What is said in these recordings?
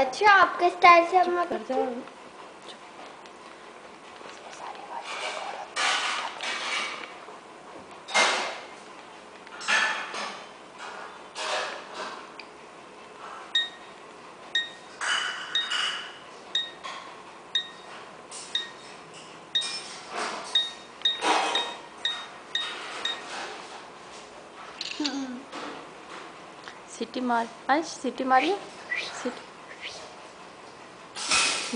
अच्छा आपके स्टाइल से हम कर जाओ। सीटी मार, अंश सीटी मारिए। सीटी।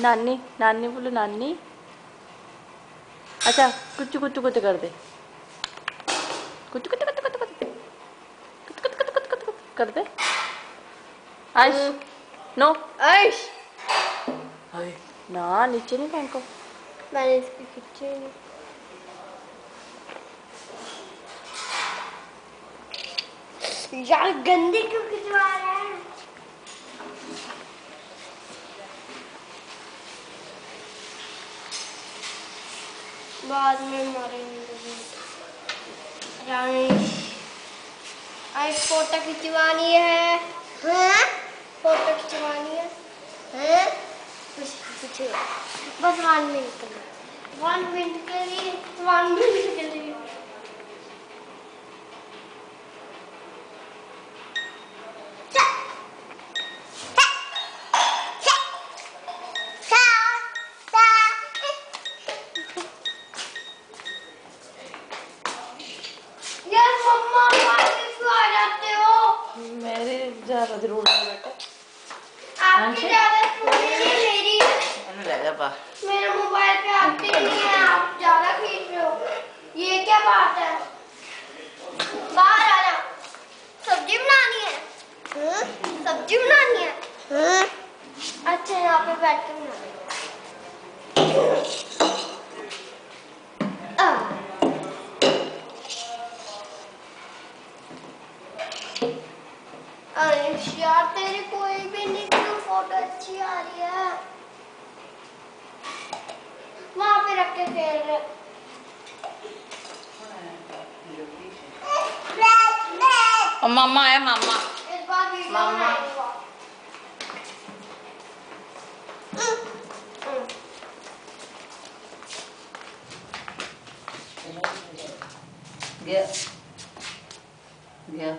नानी नानी बोलो, नानी। अच्छा कुछ कुछ कुछ कर दे, कुछ कुछ कुछ कुछ कुछ कुछ कुछ कुछ कुछ कुछ कर दे। अंश नो, अंश ना नीचे नहीं फेंको। मैंने इसकी खींची नहीं। यार गंदी क्यों खिंचवा रहा है? बाद में मारेंगे। आज फोटो खिंचवानी है। हाँ? फोटो खिंचवानी है। हाँ? कुछ बस 1 मिनट के लिए, 1 मिनट के लिए, 1 मिनट के लिए। यार मम्मा वापस क्यों आ जाते हो? मेरे ज्यादा जरूर है बेटा। आपकी ज्यादा स्टोरी नहीं मेरी। मेरा मोबाइल पे आते नहीं है, आप ज्यादा खींच रहे हो। ये क्या बात है? बाहर आ जाओ। सब्जी बनानी है। सब्जी बनानी है। अच्छा यहाँ पे बैठ के बना। यार तेरी कोई भी नहीं, क्यों फोटो अच्छी आ रही है? वहां पे रख के फेर रहे। मामा है, मामा। इस बार वीडियो मामा गया गया,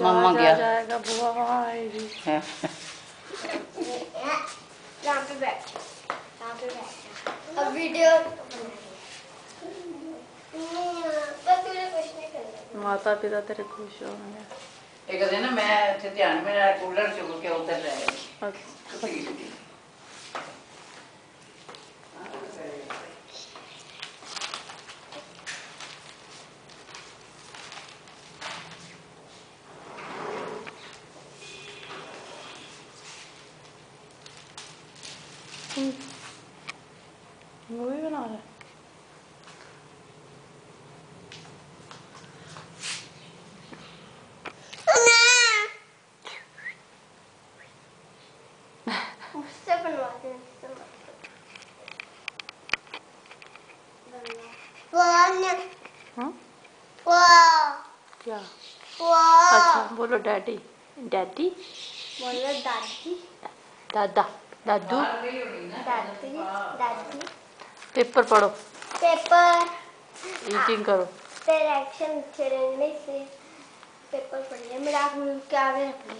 मम्मा गया जाएगा बुआ आएगी। यहाँ पे बैठ, यहाँ पे बैठ। अब वीडियो बस तुझे कुछ नहीं करना। माता पिता तेरे खुश होंगे। एक दिन ना मैं ध्यान मेरा कूलर चुक के उतर रहा है। मूवी बना रहा है। उससे बनवाते हैं, हाँ? क्या? वाह। अच्छा बोलो डैडी, डैडी बोलो दादी, दादा, दादू, दादी, दादी। पेपर पढ़ो, पेपर रीडिंग करो। तेरे एक्शन अच्छे रहने से पेपर पढ़िए। मेरा क्या रख ले।